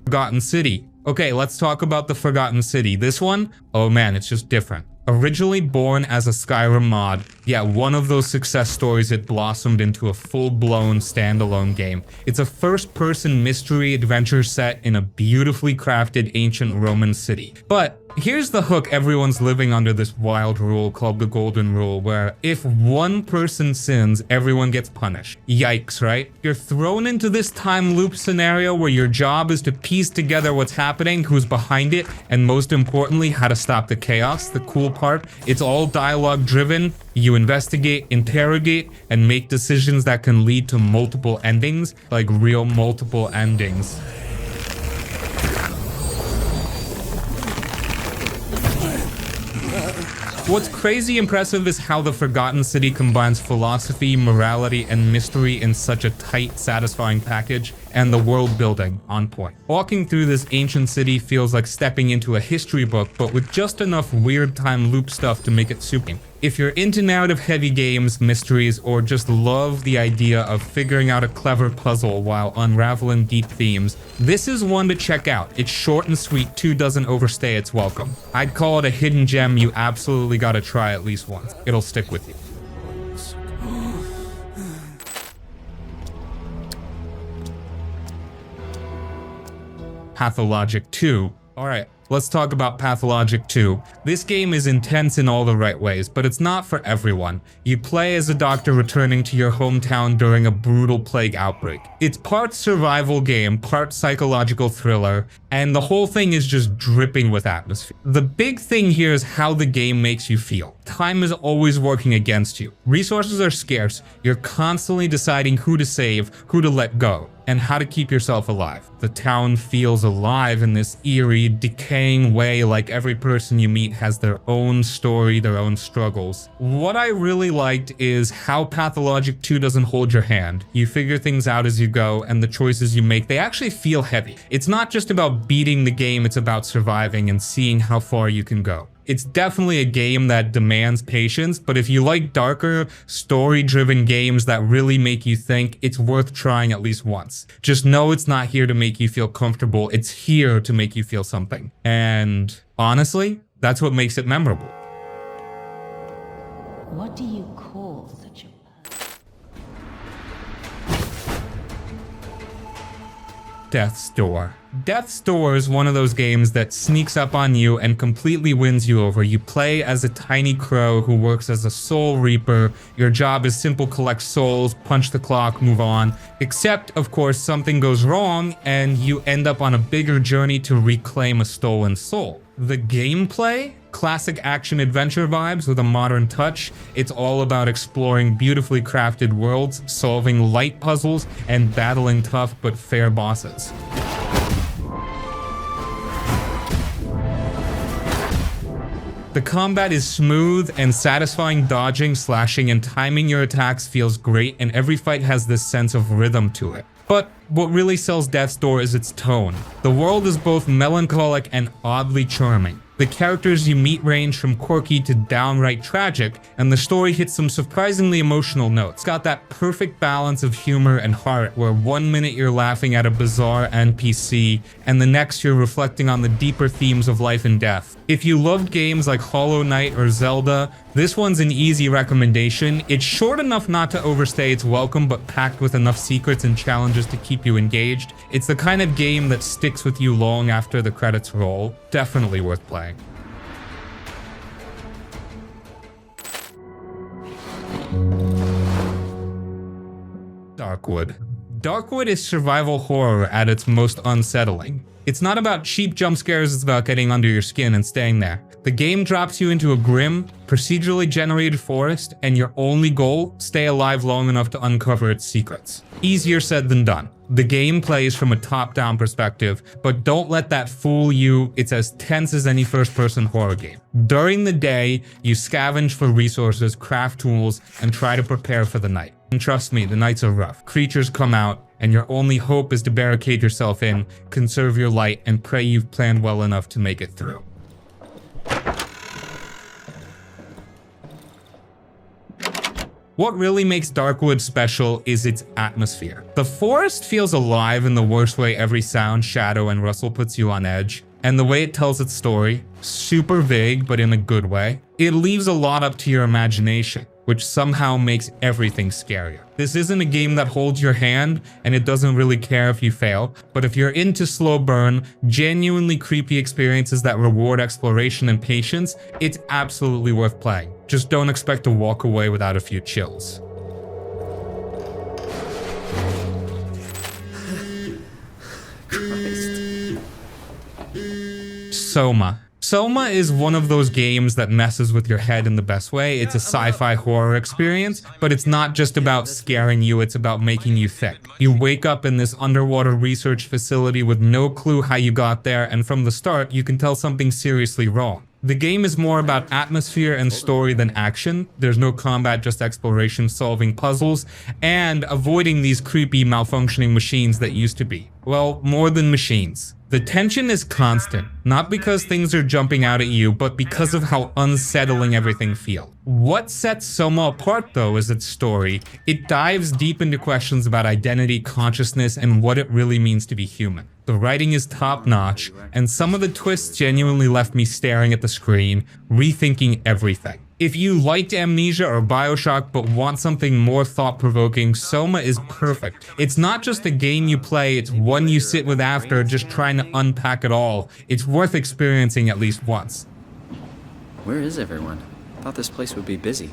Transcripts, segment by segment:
Forgotten City. Okay, let's talk about the Forgotten City. This one, oh man, it's just different. Originally born as a Skyrim mod, yet one of those success stories, it blossomed into a full-blown standalone game. It's a first-person mystery adventure set in a beautifully crafted ancient Roman city. But here's the hook: everyone's living under this wild rule called the Golden Rule, where if one person sins, everyone gets punished. Yikes, right? You're thrown into this time loop scenario where your job is to piece together what's happening, who's behind it, and most importantly, how to stop the chaos. The cool part, it's all dialogue driven. You investigate, interrogate, and make decisions that can lead to multiple endings, like real multiple endings. What's crazy impressive is how the Forgotten City combines philosophy, morality, and mystery in such a tight, satisfying package, and the world building on point. Walking through this ancient city feels like stepping into a history book, but with just enough weird time loop stuff to make it super. If you're into narrative-heavy games, mysteries, or just love the idea of figuring out a clever puzzle while unraveling deep themes, this is one to check out. It's short and sweet too, doesn't overstay its welcome. I'd call it a hidden gem you absolutely gotta try at least once. It'll stick with you. Pathologic 2. Alright, let's talk about Pathologic 2. This game is intense in all the right ways, but it's not for everyone. You play as a doctor returning to your hometown during a brutal plague outbreak. It's part survival game, part psychological thriller, and the whole thing is just dripping with atmosphere. The big thing here is how the game makes you feel. Time is always working against you. Resources are scarce. You're constantly deciding who to save, who to let go, and how to keep yourself alive. The town feels alive in this eerie, decaying way, like every person you meet has their own story, their own struggles. What I really liked is how Pathologic 2 doesn't hold your hand. You figure things out as you go, and the choices you make, they actually feel heavy. It's not just about beating the game, it's about surviving and seeing how far you can go. It's definitely a game that demands patience, but if you like darker, story-driven games that really make you think, it's worth trying at least once. Just know it's not here to make you feel comfortable, it's here to make you feel something. And honestly, that's what makes it memorable. What do you call such a Death's Door. Death's Door is one of those games that sneaks up on you and completely wins you over. You play as a tiny crow who works as a soul reaper. Your job is simple: collect souls, punch the clock, move on. Except, of course, something goes wrong and you end up on a bigger journey to reclaim a stolen soul. The gameplay? Classic action-adventure vibes with a modern touch. It's all about exploring beautifully crafted worlds, solving light puzzles, and battling tough but fair bosses. The combat is smooth and satisfying. Dodging, slashing, and timing your attacks feels great, and every fight has this sense of rhythm to it. But what really sells Death's Door is its tone. The world is both melancholic and oddly charming. The characters you meet range from quirky to downright tragic, and the story hits some surprisingly emotional notes. It's got that perfect balance of humor and heart, where one minute you're laughing at a bizarre NPC, and the next you're reflecting on the deeper themes of life and death. If you loved games like Hollow Knight or Zelda, this one's an easy recommendation. It's short enough not to overstay its welcome, but packed with enough secrets and challenges to keep you engaged. It's the kind of game that sticks with you long after the credits roll. Definitely worth playing. Darkwood. Darkwood is survival horror at its most unsettling. It's not about cheap jump scares, it's about getting under your skin and staying there. The game drops you into a grim, procedurally generated forest, and your only goal, stay alive long enough to uncover its secrets. Easier said than done. The game plays from a top-down perspective, but don't let that fool you. It's as tense as any first-person horror game. During the day, you scavenge for resources, craft tools, and try to prepare for the night. And trust me, the nights are rough. Creatures come out, and your only hope is to barricade yourself in, conserve your light, and pray you've planned well enough to make it through. What really makes Darkwood special is its atmosphere. The forest feels alive in the worst way. Every sound, shadow, and rustle puts you on edge. And the way it tells its story, super vague but in a good way, it leaves a lot up to your imagination, which somehow makes everything scarier. This isn't a game that holds your hand, and it doesn't really care if you fail, but if you're into slow burn, genuinely creepy experiences that reward exploration and patience, it's absolutely worth playing. Just don't expect to walk away without a few chills. Christ. SOMA. SOMA is one of those games that messes with your head in the best way. It's a sci-fi horror experience, but it's not just about scaring you, it's about making you think. You wake up in this underwater research facility with no clue how you got there, and from the start, you can tell something's seriously wrong. The game is more about atmosphere and story than action. There's no combat, just exploration, solving puzzles, and avoiding these creepy, malfunctioning machines that used to be. Well, more than machines. The tension is constant, not because things are jumping out at you, but because of how unsettling everything feels. What sets SOMA apart though is its story. It dives deep into questions about identity, consciousness, and what it really means to be human. The writing is top-notch, and some of the twists genuinely left me staring at the screen, rethinking everything. If you liked Amnesia or Bioshock but want something more thought-provoking, SOMA is perfect. It's not just a game you play, it's one you sit with after, just trying to unpack it all. It's worth experiencing at least once. Where is everyone? I thought this place would be busy.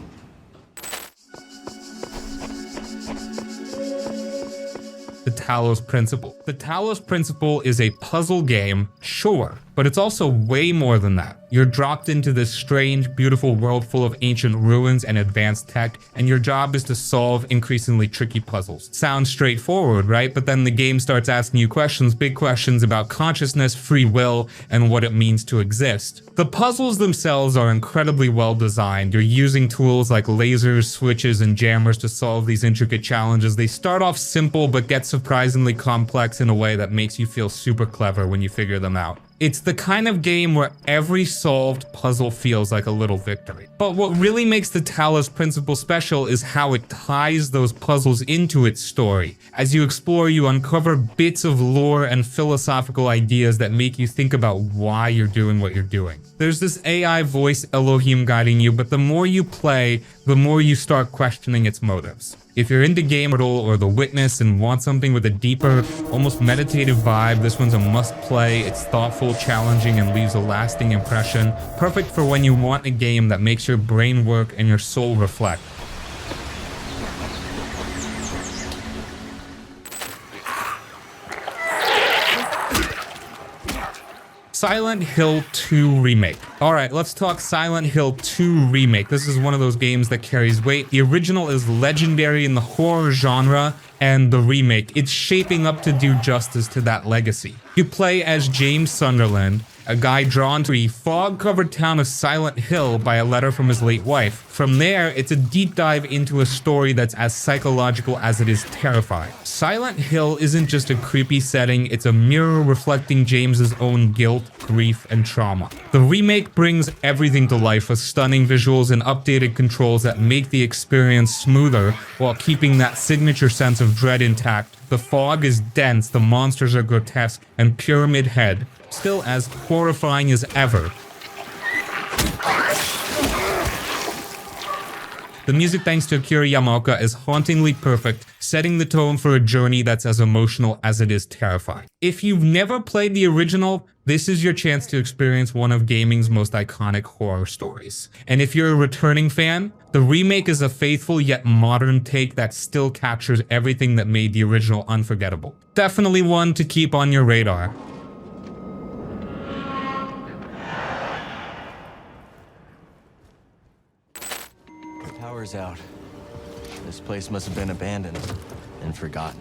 The Talos Principle. The Talos Principle is a puzzle game, sure, but it's also way more than that. You're dropped into this strange, beautiful world full of ancient ruins and advanced tech, and your job is to solve increasingly tricky puzzles. Sounds straightforward, right? But then the game starts asking you questions, big questions about consciousness, free will, and what it means to exist. The puzzles themselves are incredibly well designed. You're using tools like lasers, switches, and jammers to solve these intricate challenges. They start off simple, but get surprisingly complex in a way that makes you feel super clever when you figure them out. It's the kind of game where every solved puzzle feels like a little victory. But what really makes the Talos Principle special is how it ties those puzzles into its story. As you explore, you uncover bits of lore and philosophical ideas that make you think about why you're doing what you're doing. There's this AI voice Elohim guiding you, but the more you play, the more you start questioning its motives. If you're into Game Portal or The Witness and want something with a deeper, almost meditative vibe, this one's a must-play. It's thoughtful, challenging, and leaves a lasting impression. Perfect for when you want a game that makes your brain work and your soul reflect. Silent Hill 2 Remake. Alright, let's talk Silent Hill 2 Remake. This is one of those games that carries weight. The original is legendary in the horror genre, and the remake, it's shaping up to do justice to that legacy. You play as James Sunderland, a guy drawn to the fog-covered town of Silent Hill by a letter from his late wife. From there, it's a deep dive into a story that's as psychological as it is terrifying. Silent Hill isn't just a creepy setting, it's a mirror reflecting James's own guilt, grief, and trauma. The remake brings everything to life with stunning visuals and updated controls that make the experience smoother while keeping that signature sense of dread intact. The fog is dense, the monsters are grotesque, and Pyramid Head, still as horrifying as ever. The music, thanks to Akira Yamaoka, is hauntingly perfect, setting the tone for a journey that's as emotional as it is terrifying. If you've never played the original, this is your chance to experience one of gaming's most iconic horror stories. And if you're a returning fan, the remake is a faithful yet modern take that still captures everything that made the original unforgettable. Definitely one to keep on your radar. Power's out. This place must have been abandoned and forgotten.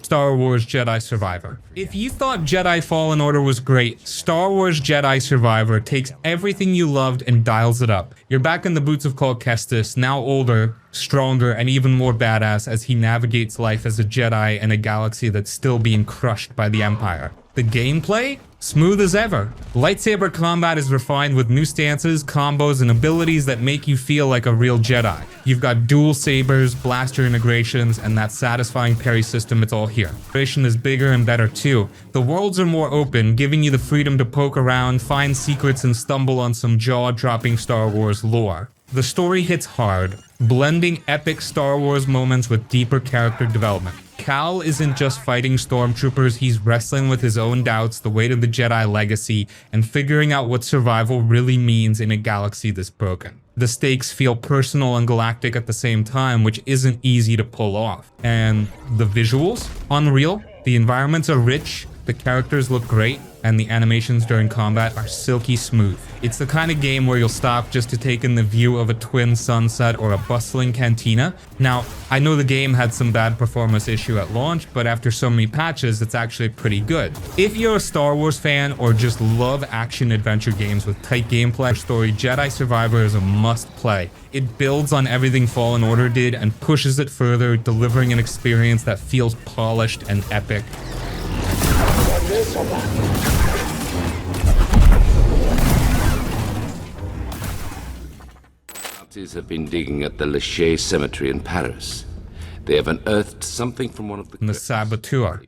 Star Wars Jedi Survivor. If you thought Jedi Fallen Order was great, Star Wars Jedi Survivor takes everything you loved and dials it up. You're back in the boots of Cal Kestis, now older, stronger, and even more badass as he navigates life as a Jedi in a galaxy that's still being crushed by the Empire. The gameplay? Smooth as ever. Lightsaber combat is refined with new stances, combos, and abilities that make you feel like a real Jedi. You've got dual sabers, blaster integrations, and that satisfying parry system, it's all here. Exploration is bigger and better too. The worlds are more open, giving you the freedom to poke around, find secrets, and stumble on some jaw-dropping Star Wars lore. The story hits hard, blending epic Star Wars moments with deeper character development. Cal isn't just fighting stormtroopers, he's wrestling with his own doubts, the weight of the Jedi legacy, and figuring out what survival really means in a galaxy this broken. The stakes feel personal and galactic at the same time, which isn't easy to pull off. And the visuals? Unreal. The environments are rich, the characters look great, and the animations during combat are silky smooth. It's the kind of game where you'll stop just to take in the view of a twin sunset or a bustling cantina. Now, I know the game had some bad performance issue at launch, but after so many patches, it's actually pretty good. If you're a Star Wars fan or just love action-adventure games with tight gameplay or story, Jedi Survivor is a must-play. It builds on everything Fallen Order did and pushes it further, delivering an experience that feels polished and epic. Nazis have been digging at the Lachey Cemetery in Paris. They have unearthed something from one of the Saboteur.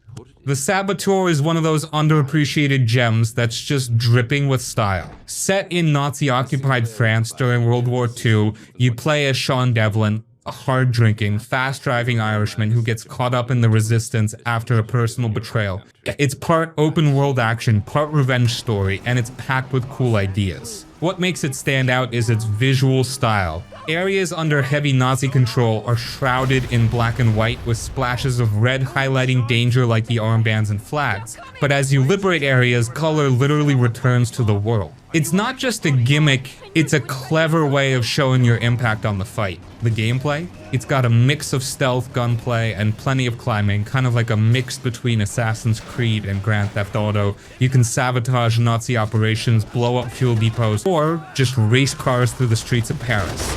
The Saboteur is one of those underappreciated gems that's just dripping with style. Set in Nazi-occupied France during World War II, you play as Sean Devlin, a hard-drinking, fast-driving Irishman who gets caught up in the resistance after a personal betrayal. It's part open-world action, part revenge story, and it's packed with cool ideas. What makes it stand out is its visual style. Areas under heavy Nazi control are shrouded in black and white with splashes of red highlighting danger like the armbands and flags. But as you liberate areas, color literally returns to the world. It's not just a gimmick, it's a clever way of showing your impact on the fight. The gameplay? It's got a mix of stealth, gunplay, and plenty of climbing, kind of like a mix between Assassin's Creed and Grand Theft Auto. You can sabotage Nazi operations, blow up fuel depots, or just race cars through the streets of Paris.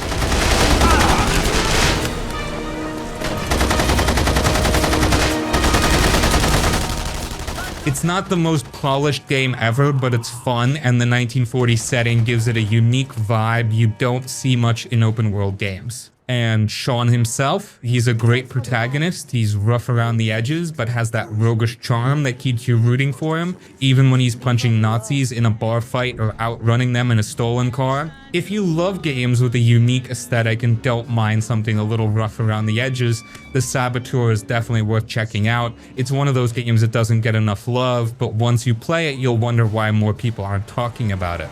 It's not the most polished game ever, but it's fun, and the 1940s setting gives it a unique vibe you don't see much in open world games. And Sean himself, he's a great protagonist. He's rough around the edges, but has that roguish charm that keeps you rooting for him, even when he's punching Nazis in a bar fight or outrunning them in a stolen car. If you love games with a unique aesthetic and don't mind something a little rough around the edges, the Saboteur is definitely worth checking out. It's one of those games that doesn't get enough love, but once you play it, you'll wonder why more people aren't talking about it.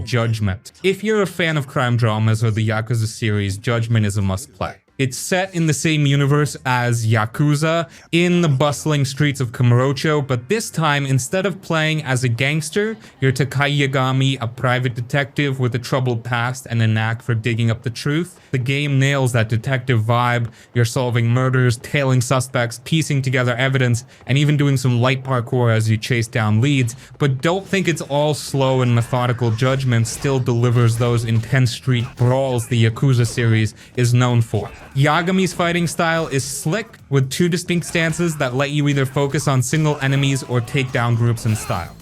Judgment. If you're a fan of crime dramas or the Yakuza series, Judgment is a must-play. It's set in the same universe as Yakuza, in the bustling streets of Kamurocho, but this time, instead of playing as a gangster, you're Takai Yagami, a private detective with a troubled past and a knack for digging up the truth. The game nails that detective vibe. You're solving murders, tailing suspects, piecing together evidence, and even doing some light parkour as you chase down leads. But don't think it's all slow and methodical. Judgment still delivers those intense street brawls the Yakuza series is known for. Yagami's fighting style is slick, with two distinct stances that let you either focus on single enemies or take down groups in style.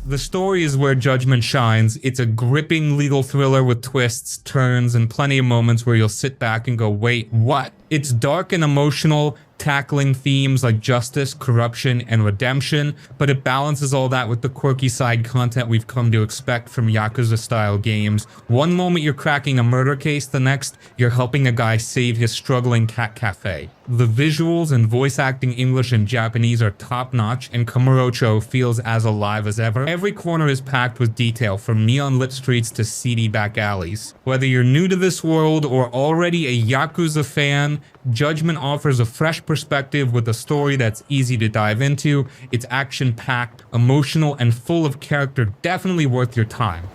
The story is where Judgment shines. It's a gripping legal thriller with twists, turns, and plenty of moments where you'll sit back and go, wait, what? It's dark and emotional, tackling themes like justice, corruption, and redemption, but it balances all that with the quirky side content we've come to expect from Yakuza-style games. One moment you're cracking a murder case, the next you're helping a guy save his struggling cat cafe. The visuals and voice acting English and Japanese are top-notch, and Kamurocho feels as alive as ever. Every corner is packed with detail, from neon-lit streets to seedy back alleys. Whether you're new to this world or already a Yakuza fan, Judgment offers a fresh perspective with a story that's easy to dive into. It's action-packed, emotional, and full of character, definitely worth your time.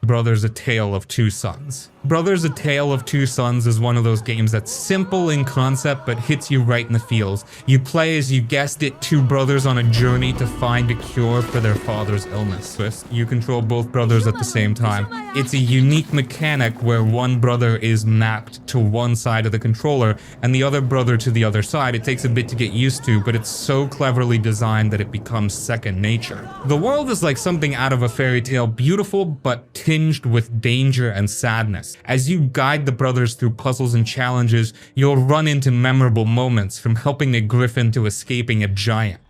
Brothers: A Tale of Two Sons. Brothers: A Tale of Two Sons is one of those games that's simple in concept but hits you right in the feels. You play, as you guessed it, two brothers on a journey to find a cure for their father's illness. You control both brothers at the same time. It's a unique mechanic where one brother is mapped to one side of the controller and the other brother to the other side. It takes a bit to get used to, but it's so cleverly designed that it becomes second nature. The world is like something out of a fairy tale, beautiful but tinged with danger and sadness. As you guide the brothers through puzzles and challenges, you'll run into memorable moments, from helping a griffin to escaping a giant.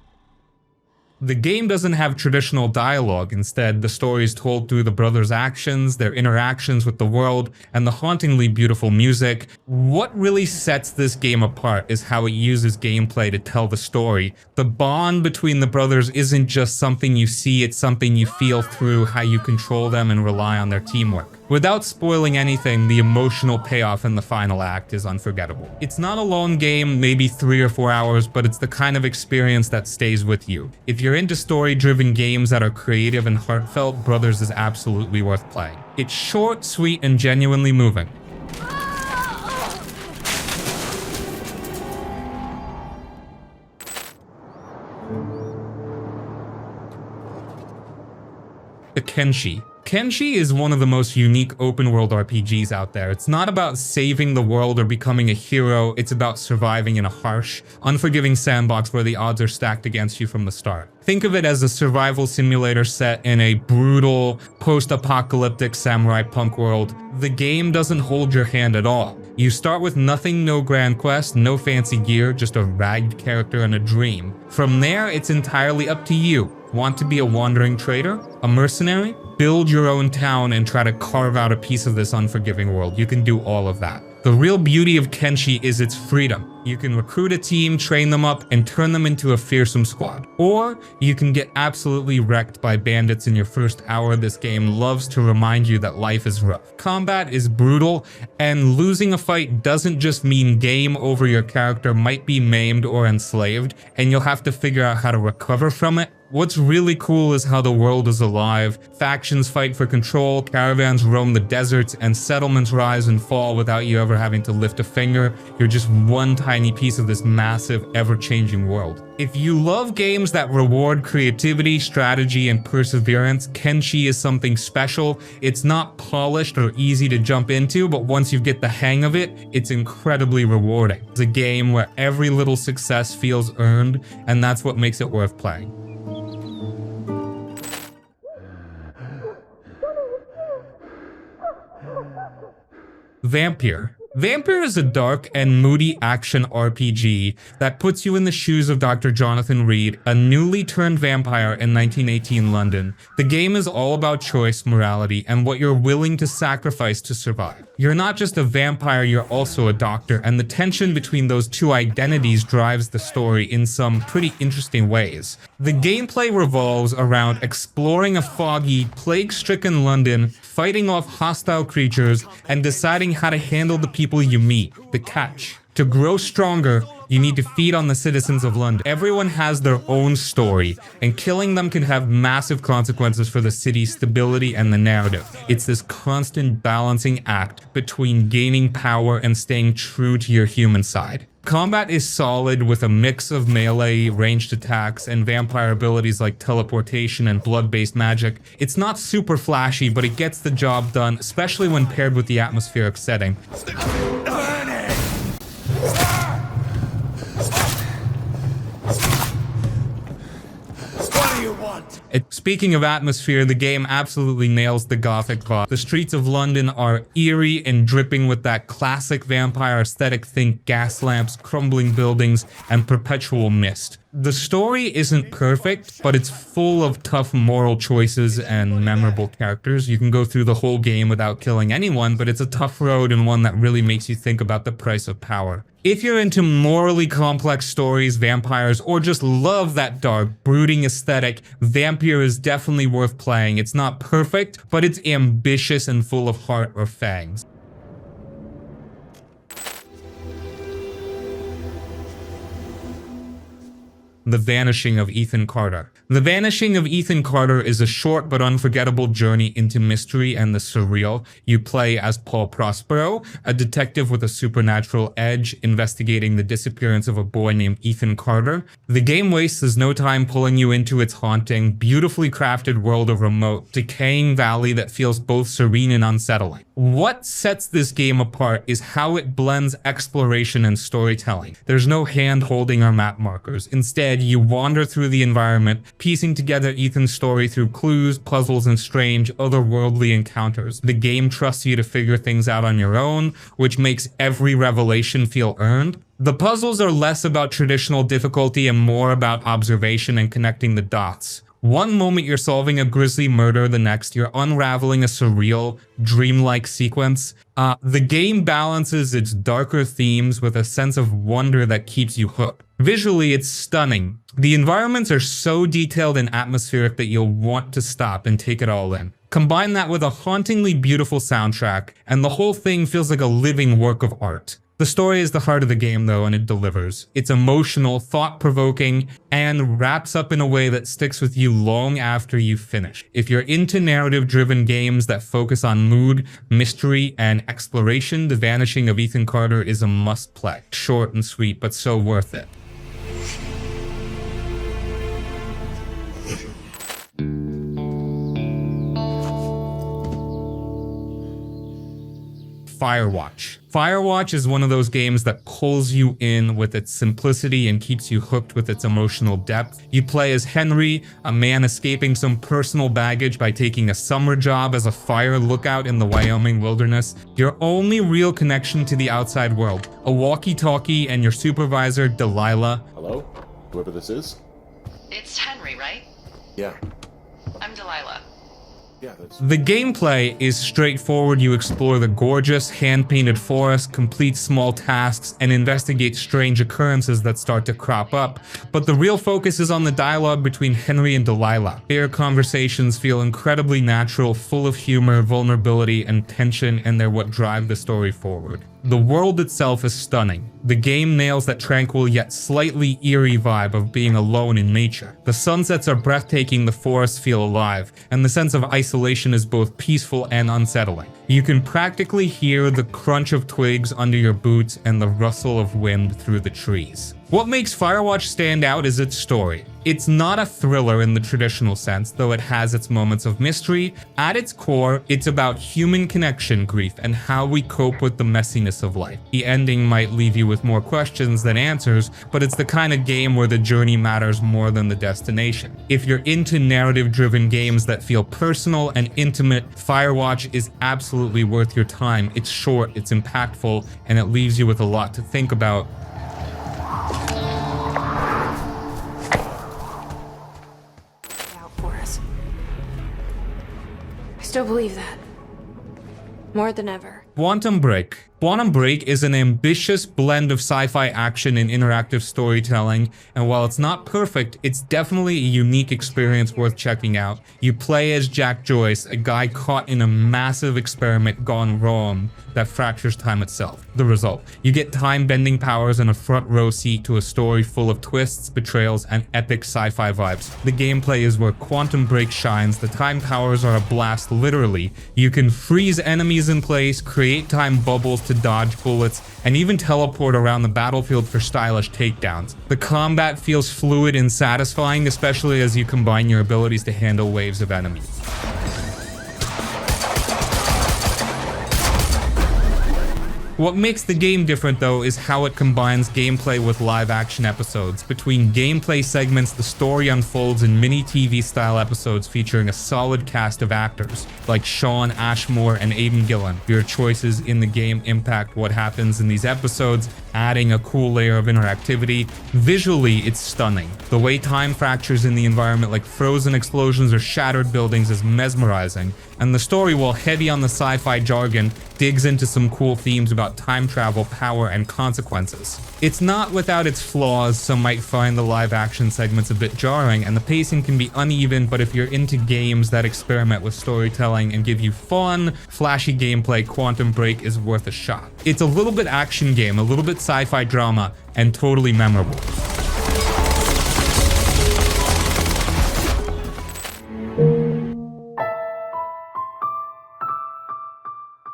The game doesn't have traditional dialogue. Instead, the story is told through the brothers' actions, their interactions with the world, and the hauntingly beautiful music. What really sets this game apart is how it uses gameplay to tell the story. The bond between the brothers isn't just something you see, it's something you feel through how you control them and rely on their teamwork. Without spoiling anything, the emotional payoff in the final act is unforgettable. It's not a long game, maybe 3 or 4 hours, but it's the kind of experience that stays with you. If you're into story-driven games that are creative and heartfelt, Brothers is absolutely worth playing. It's short, sweet, and genuinely moving. The Kenshi. Kenshi is one of the most unique open-world RPGs out there. It's not about saving the world or becoming a hero, it's about surviving in a harsh, unforgiving sandbox where the odds are stacked against you from the start. Think of it as a survival simulator set in a brutal, post-apocalyptic samurai punk world. The game doesn't hold your hand at all. You start with nothing, no grand quest, no fancy gear, just a ragged character and a dream. From there, it's entirely up to you. Want to be a wandering trader? A mercenary? Build your own town and try to carve out a piece of this unforgiving world. You can do all of that. The real beauty of Kenshi is its freedom. You can recruit a team, train them up, and turn them into a fearsome squad. Or you can get absolutely wrecked by bandits in your first hour. This game loves to remind you that life is rough. Combat is brutal, and losing a fight doesn't just mean game over. Your character might be maimed or enslaved, and you'll have to figure out how to recover from it. What's really cool is how the world is alive. Factions fight for control, caravans roam the deserts, and settlements rise and fall without you ever having to lift a finger. You're just one tiny piece of this massive, ever-changing world. If you love games that reward creativity, strategy, and perseverance, Kenshi is something special. It's not polished or easy to jump into, but once you get the hang of it, it's incredibly rewarding. It's a game where every little success feels earned, and that's what makes it worth playing. Vampyr. Vampyr is a dark and moody action RPG that puts you in the shoes of Dr. Jonathan Reed, a newly turned vampire in 1918 London. The game is all about choice, morality, and what you're willing to sacrifice to survive. You're not just a vampire, you're also a doctor, and the tension between those two identities drives the story in some pretty interesting ways. The gameplay revolves around exploring a foggy, plague-stricken London, fighting off hostile creatures, and deciding how to handle the people you meet. The catch: to grow stronger, you need to feed on the citizens of London. Everyone has their own story, and killing them can have massive consequences for the city's stability and the narrative. It's this constant balancing act between gaining power and staying true to your human side. Combat is solid with a mix of melee, ranged attacks, and vampire abilities like teleportation and blood-based magic. It's not super flashy, but it gets the job done, especially when paired with the atmospheric setting. Speaking of atmosphere, the game absolutely nails the gothic vibe. The streets of London are eerie and dripping with that classic vampire aesthetic. Think gas lamps, crumbling buildings, and perpetual mist. The story isn't perfect, but it's full of tough moral choices and memorable characters. You can go through the whole game without killing anyone, but it's a tough road and one that really makes you think about the price of power. If you're into morally complex stories, vampires, or just love that dark, brooding aesthetic, Vampyr is definitely worth playing. It's not perfect, but it's ambitious and full of heart or fangs. The Vanishing of Ethan Carter. The Vanishing of Ethan Carter is a short but unforgettable journey into mystery and the surreal. You play as Paul Prospero, a detective with a supernatural edge, investigating the disappearance of a boy named Ethan Carter. The game wastes no time pulling you into its haunting, beautifully crafted world of remote, decaying valley that feels both serene and unsettling. What sets this game apart is how it blends exploration and storytelling. There's no hand-holding or map markers. Instead, you wander through the environment, piecing together Ethan's story through clues, puzzles, and strange, otherworldly encounters. The game trusts you to figure things out on your own, which makes every revelation feel earned. The puzzles are less about traditional difficulty and more about observation and connecting the dots. One moment you're solving a grisly murder, the next you're unraveling a surreal, dreamlike sequence. The game balances its darker themes with a sense of wonder that keeps you hooked. Visually, it's stunning. The environments are so detailed and atmospheric that you'll want to stop and take it all in. Combine that with a hauntingly beautiful soundtrack, and the whole thing feels like a living work of art. The story is the heart of the game though, and it delivers. It's emotional, thought-provoking, and wraps up in a way that sticks with you long after you finish. If you're into narrative-driven games that focus on mood, mystery, and exploration, The Vanishing of Ethan Carter is a must-play. Short and sweet, but so worth it. Firewatch. Firewatch is one of those games that pulls you in with its simplicity and keeps you hooked with its emotional depth. You play as Henry, a man escaping some personal baggage by taking a summer job as a fire lookout in the Wyoming wilderness. Your only real connection to the outside world, a walkie-talkie and your supervisor, Delilah. Hello? Whoever this is? It's Henry, right? Yeah. I'm Delilah. Yeah, that's... The gameplay is straightforward. You explore the gorgeous, hand-painted forest, complete small tasks, and investigate strange occurrences that start to crop up. But the real focus is on the dialogue between Henry and Delilah. Their conversations feel incredibly natural, full of humor, vulnerability, and tension, and they're what drive the story forward. The world itself is stunning. The game nails that tranquil yet slightly eerie vibe of being alone in nature. The sunsets are breathtaking, the forests feel alive, and the sense of isolation is both peaceful and unsettling. You can practically hear the crunch of twigs under your boots and the rustle of wind through the trees. What makes Firewatch stand out is its story. It's not a thriller in the traditional sense, though it has its moments of mystery. At its core, it's about human connection, grief, and how we cope with the messiness of life. The ending might leave you with more questions than answers, but it's the kind of game where the journey matters more than the destination. If you're into narrative-driven games that feel personal and intimate, Firewatch is absolutely worth your time. It's short, it's impactful, and it leaves you with a lot to think about. Out for us. I still believe that. More than ever. Quantum Break. Quantum Break is an ambitious blend of sci-fi action and interactive storytelling, and while it's not perfect, it's definitely a unique experience worth checking out. You play as Jack Joyce, a guy caught in a massive experiment gone wrong that fractures time itself. The result, you get time-bending powers and a front-row seat to a story full of twists, betrayals, and epic sci-fi vibes. The gameplay is where Quantum Break shines. The time powers are a blast, literally. You can freeze enemies in place, create time bubbles to dodge bullets, and even teleport around the battlefield for stylish takedowns. The combat feels fluid and satisfying, especially as you combine your abilities to handle waves of enemies. What makes the game different though is how it combines gameplay with live action episodes. Between gameplay segments, the story unfolds in mini TV style episodes featuring a solid cast of actors like Sean Ashmore and Aidan Gillen. Your choices in the game impact what happens in these episodes, adding a cool layer of interactivity. Visually, it's stunning. The way time fractures in the environment like frozen explosions or shattered buildings is mesmerizing. And the story, while heavy on the sci-fi jargon, digs into some cool themes about time travel, power, and consequences. It's not without its flaws. Some might find the live action segments a bit jarring, and the pacing can be uneven, but if you're into games that experiment with storytelling and give you fun, flashy gameplay, Quantum Break is worth a shot. It's a little bit action game, a little bit sci-fi drama, and totally memorable.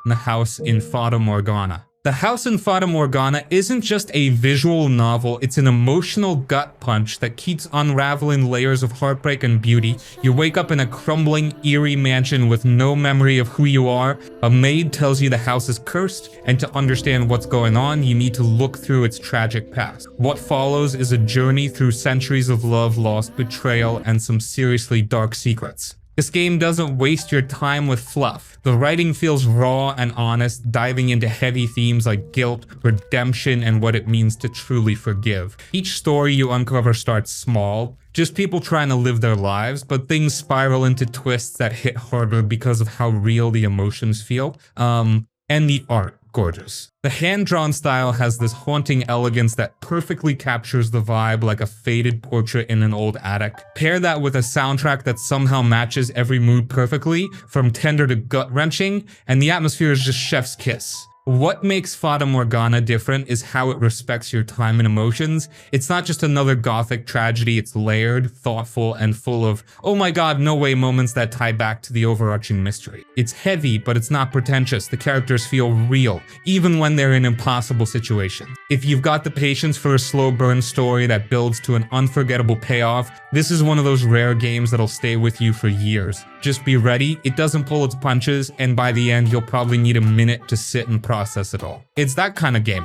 The House in Fata Morgana. The House in Fata Morgana isn't just a visual novel, it's an emotional gut punch that keeps unraveling layers of heartbreak and beauty. You wake up in a crumbling, eerie mansion with no memory of who you are. A maid tells you the house is cursed, and to understand what's going on, you need to look through its tragic past. What follows is a journey through centuries of love, loss, betrayal, and some seriously dark secrets. This game doesn't waste your time with fluff. The writing feels raw and honest, diving into heavy themes like guilt, redemption, and what it means to truly forgive. Each story you uncover starts small, just people trying to live their lives, but things spiral into twists that hit harder because of how real the emotions feel. And the art. Gorgeous. The hand-drawn style has this haunting elegance that perfectly captures the vibe like a faded portrait in an old attic. Pair that with a soundtrack that somehow matches every mood perfectly, from tender to gut-wrenching, and the atmosphere is just chef's kiss. What makes Fata Morgana different is how it respects your time and emotions. It's not just another gothic tragedy, it's layered, thoughtful, and full of oh my god, no way moments that tie back to the overarching mystery. It's heavy, but it's not pretentious. The characters feel real, even when they're in impossible situations. If you've got the patience for a slow burn story that builds to an unforgettable payoff, this is one of those rare games that'll stay with you for years. Just be ready, it doesn't pull its punches, and by the end you'll probably need a minute to sit and process it all. It's that kind of game.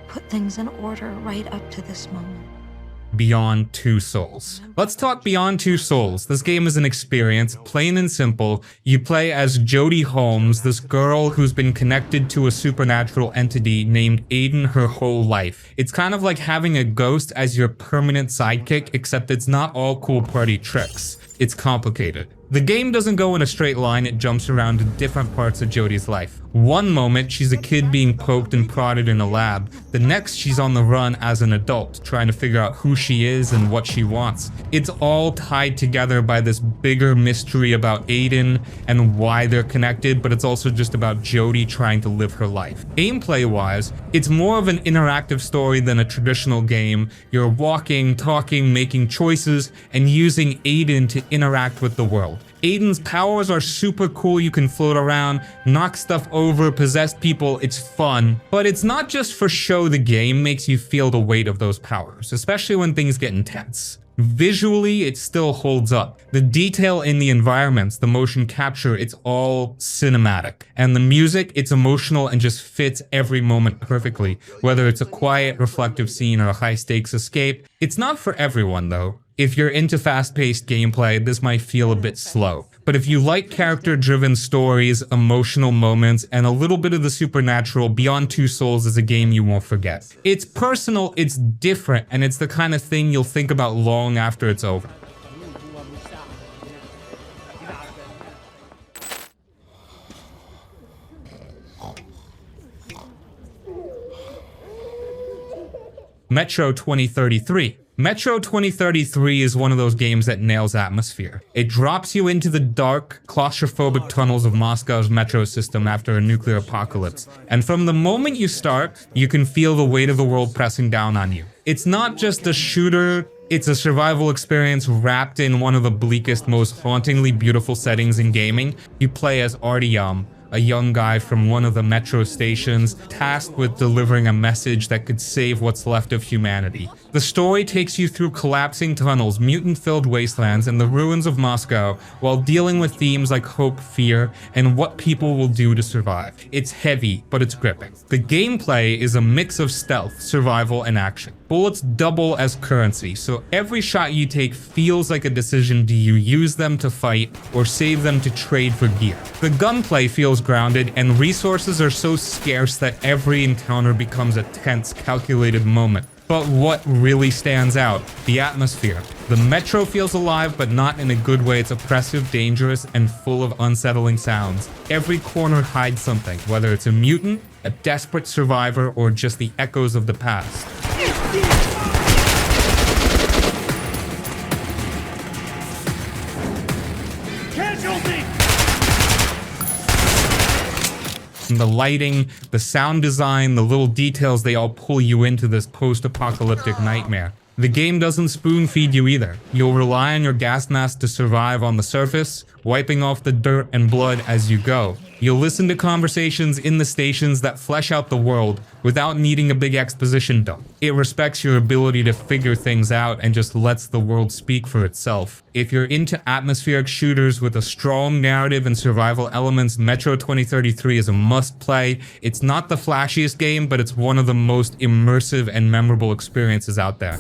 Put things in order right up to this moment. Beyond Two Souls. Let's talk Beyond Two Souls. This game is an experience, plain and simple. You play as Jodie Holmes, this girl who's been connected to a supernatural entity named Aiden her whole life. It's kind of like having a ghost as your permanent sidekick, except it's not all cool party tricks. It's complicated. The game doesn't go in a straight line, it jumps around to different parts of Jodie's life. One moment, she's a kid being poked and prodded in a lab. The next, she's on the run as an adult, trying to figure out who she is and what she wants. It's all tied together by this bigger mystery about Aiden and why they're connected, but it's also just about Jodie trying to live her life. Gameplay-wise, it's more of an interactive story than a traditional game. You're walking, talking, making choices, and using Aiden to interact with the world. Aiden's powers are super cool, you can float around, knock stuff over, possess people, it's fun. But it's not just for show, the game makes you feel the weight of those powers, especially when things get intense. Visually, it still holds up. The detail in the environments, the motion capture, it's all cinematic. And the music, it's emotional and just fits every moment perfectly. Whether it's a quiet, reflective scene or a high-stakes escape. It's not for everyone though. If you're into fast-paced gameplay, this might feel a bit slow. But if you like character-driven stories, emotional moments, and a little bit of the supernatural, Beyond Two Souls is a game you won't forget. It's personal, it's different, and it's the kind of thing you'll think about long after it's over. Metro 2033. Metro 2033 is one of those games that nails atmosphere. It drops you into the dark, claustrophobic tunnels of Moscow's metro system after a nuclear apocalypse. And from the moment you start, you can feel the weight of the world pressing down on you. It's not just a shooter, it's a survival experience wrapped in one of the bleakest, most hauntingly beautiful settings in gaming. You play as Artyom, a young guy from one of the metro stations, tasked with delivering a message that could save what's left of humanity. The story takes you through collapsing tunnels, mutant-filled wastelands, and the ruins of Moscow, while dealing with themes like hope, fear, and what people will do to survive. It's heavy, but it's gripping. The gameplay is a mix of stealth, survival, and action. Bullets double as currency, so every shot you take feels like a decision: do you use them to fight, or save them to trade for gear? The gunplay feels grounded, and resources are so scarce that every encounter becomes a tense, calculated moment. But what really stands out? The atmosphere. The metro feels alive, but not in a good way. It's oppressive, dangerous, and full of unsettling sounds. Every corner hides something, whether it's a mutant, a desperate survivor, or just the echoes of the past. The lighting, the sound design, the little details, they all pull you into this post-apocalyptic nightmare. The game doesn't spoon feed you either. You'll rely on your gas mask to survive on the surface, wiping off the dirt and blood as you go. You'll listen to conversations in the stations that flesh out the world without needing a big exposition dump. It respects your ability to figure things out and just lets the world speak for itself. If you're into atmospheric shooters with a strong narrative and survival elements, Metro 2033 is a must-play. It's not the flashiest game, but it's one of the most immersive and memorable experiences out there.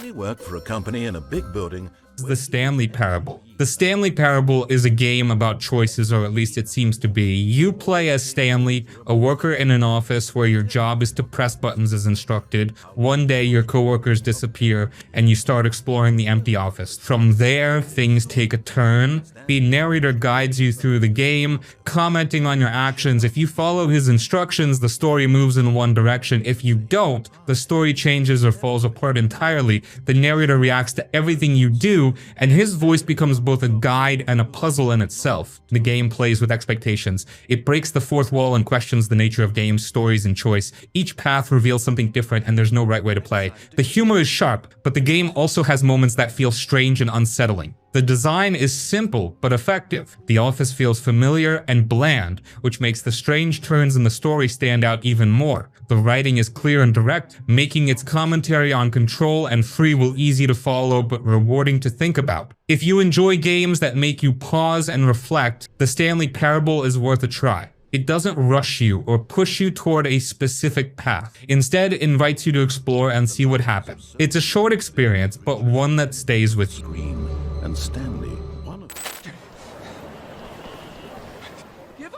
We work for a company in a big building. The Stanley Parable. The Stanley Parable is a game about choices, or at least it seems to be. You play as Stanley, a worker in an office where your job is to press buttons as instructed. One day your coworkers disappear and you start exploring the empty office. From there, things take a turn. The narrator guides you through the game, commenting on your actions. If you follow his instructions, the story moves in one direction. If you don't, the story changes or falls apart entirely. The narrator reacts to everything you do, and his voice becomes both a guide and a puzzle in itself. The game plays with expectations. It breaks the fourth wall and questions the nature of games, stories, and choice. Each path reveals something different, and there's no right way to play. The humor is sharp, but the game also has moments that feel strange and unsettling. The design is simple but effective. The office feels familiar and bland, which makes the strange turns in the story stand out even more. The writing is clear and direct, making its commentary on control and free will easy to follow but rewarding to think about. If you enjoy games that make you pause and reflect, The Stanley Parable is worth a try. It doesn't rush you or push you toward a specific path. Instead, it invites you to explore and see what happens. It's a short experience, but one that stays with you. And Stanley,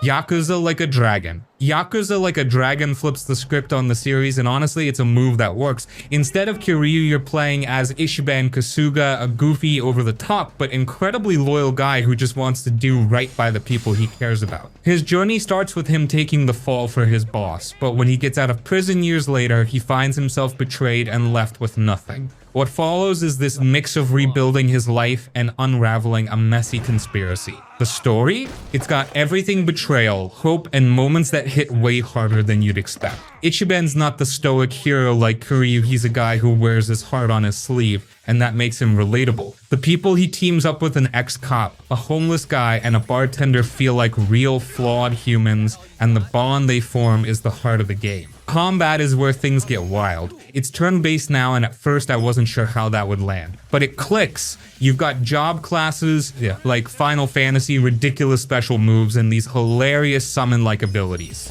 Yakuza Like a Dragon. Yakuza Like a Dragon flips the script on the series, and honestly, it's a move that works. Instead of Kiryu, you're playing as Ichiban Kasuga, a goofy, over-the-top, but incredibly loyal guy who just wants to do right by the people he cares about. His journey starts with him taking the fall for his boss, but when he gets out of prison years later, he finds himself betrayed and left with nothing. What follows is this mix of rebuilding his life and unraveling a messy conspiracy. The story? It's got everything betrayal, hope, and moments that hit way harder than you'd expect. Ichiban's not the stoic hero like Kiryu, he's a guy who wears his heart on his sleeve, and that makes him relatable. The people he teams up with, an ex-cop, a homeless guy, and a bartender feel like real, flawed humans, and the bond they form is the heart of the game. Combat is where things get wild. It's turn-based now, and at first I wasn't sure how that would land. But it clicks. You've got job classes, like Final Fantasy, ridiculous special moves, and these hilarious summon-like abilities.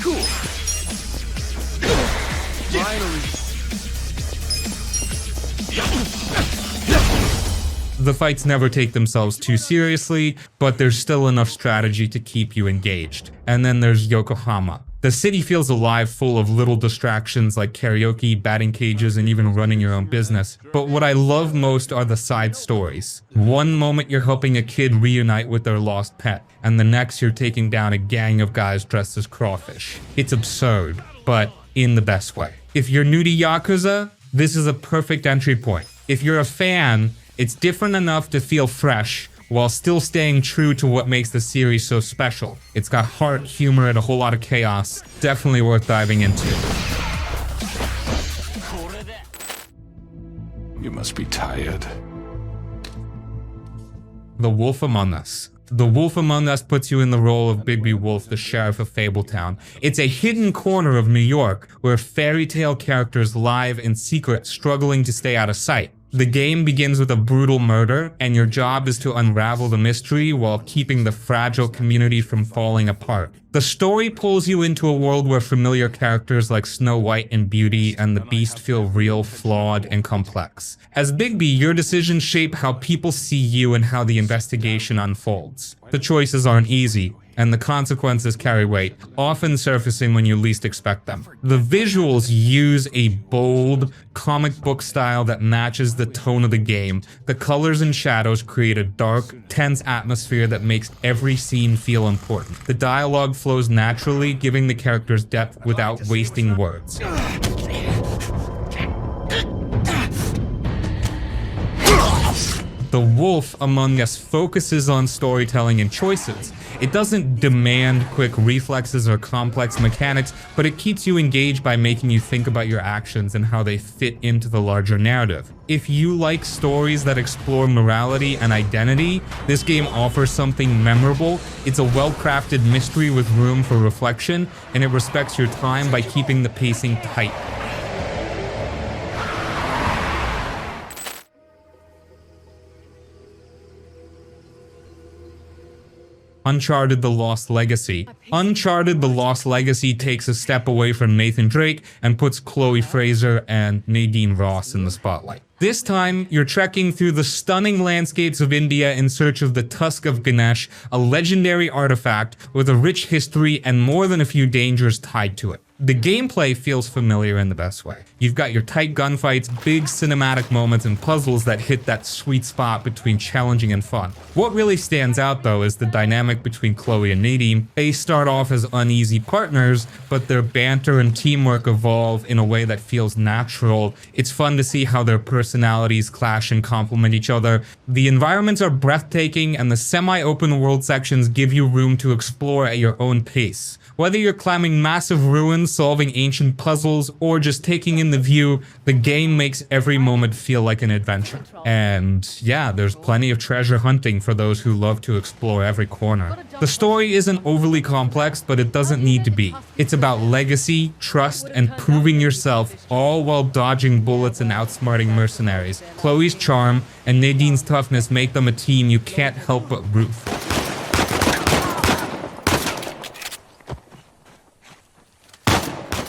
cool. Finally. The fights never take themselves too seriously, but there's still enough strategy to keep you engaged. And then there's Yokohama. The city feels alive, full of little distractions like karaoke, batting cages, and even running your own business. But what I love most are the side stories. One moment you're helping a kid reunite with their lost pet, and the next you're taking down a gang of guys dressed as crawfish. It's absurd, but in the best way. If you're new to Yakuza, this is a perfect entry point. If you're a fan, it's different enough to feel fresh, while still staying true to what makes the series so special. It's got heart, humor, and a whole lot of chaos. Definitely worth diving into. You must be tired. The Wolf Among Us. The Wolf Among Us puts you in the role of Bigby Wolf, the sheriff of Fabletown. It's a hidden corner of New York where fairy tale characters live in secret, struggling to stay out of sight. The game begins with a brutal murder, and your job is to unravel the mystery while keeping the fragile community from falling apart. The story pulls you into a world where familiar characters like Snow White and Beauty and the Beast feel real, flawed, and complex. As Bigby, your decisions shape how people see you and how the investigation unfolds. The choices aren't easy, and the consequences carry weight, often surfacing when you least expect them. The visuals use a bold, comic book style that matches the tone of the game. The colors and shadows create a dark, tense atmosphere that makes every scene feel important. The dialogue flows naturally, giving the characters depth without wasting words. The Wolf Among Us focuses on storytelling and choices. It doesn't demand quick reflexes or complex mechanics, but it keeps you engaged by making you think about your actions and how they fit into the larger narrative. If you like stories that explore morality and identity, this game offers something memorable. It's a well-crafted mystery with room for reflection, and it respects your time by keeping the pacing tight. Uncharted: The Lost Legacy. Uncharted: The Lost Legacy takes a step away from Nathan Drake and puts Chloe Fraser and Nadine Ross in the spotlight. This time, you're trekking through the stunning landscapes of India in search of the Tusk of Ganesh, a legendary artifact with a rich history and more than a few dangers tied to it. The gameplay feels familiar in the best way. You've got your tight gunfights, big cinematic moments, and puzzles that hit that sweet spot between challenging and fun. What really stands out though is the dynamic between Chloe and Nadine. They start off as uneasy partners, but their banter and teamwork evolve in a way that feels natural. It's fun to see how their personalities clash and complement each other. The environments are breathtaking, and the semi-open world sections give you room to explore at your own pace. Whether you're climbing massive ruins, solving ancient puzzles, or just taking in the view, the game makes every moment feel like an adventure. And yeah, there's plenty of treasure hunting for those who love to explore every corner. The story isn't overly complex, but it doesn't need to be. It's about legacy, trust, and proving yourself, all while dodging bullets and outsmarting mercenaries. Chloe's charm and Nadine's toughness make them a team you can't help but root for.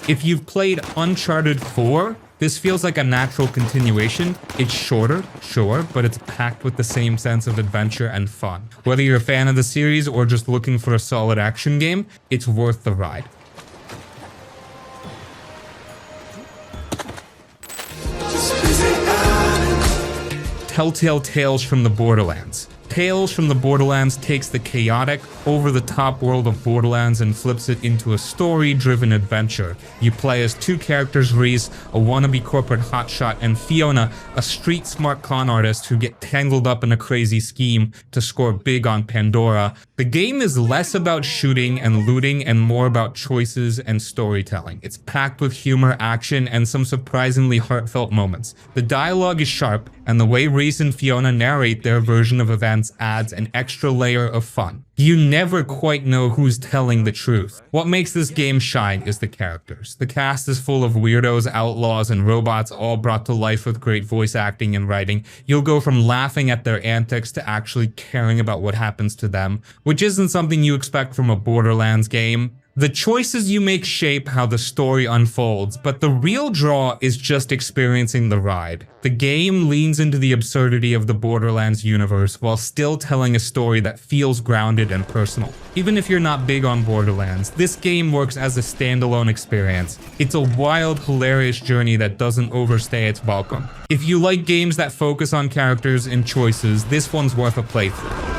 If you've played Uncharted 4, this feels like a natural continuation. It's shorter, sure, but it's packed with the same sense of adventure and fun. Whether you're a fan of the series or just looking for a solid action game, it's worth the ride. TellTale Tales from the Borderlands. Tales from the Borderlands takes the chaotic, over-the-top world of Borderlands and flips it into a story-driven adventure. You play as two characters, Reese, a wannabe corporate hotshot, and Fiona, a street-smart con artist who get tangled up in a crazy scheme to score big on Pandora. The game is less about shooting and looting and more about choices and storytelling. It's packed with humor, action, and some surprisingly heartfelt moments. The dialogue is sharp, and the way Reese and Fiona narrate their version of events adds an extra layer of fun. You never quite know who's telling the truth. What makes this game shine is the characters. The cast is full of weirdos, outlaws, and robots, all brought to life with great voice acting and writing. You'll go from laughing at their antics to actually caring about what happens to them, which isn't something you expect from a Borderlands game. The choices you make shape how the story unfolds, but the real draw is just experiencing the ride. The game leans into the absurdity of the Borderlands universe while still telling a story that feels grounded and personal. Even if you're not big on Borderlands, this game works as a standalone experience. It's a wild, hilarious journey that doesn't overstay its welcome. If you like games that focus on characters and choices, this one's worth a playthrough.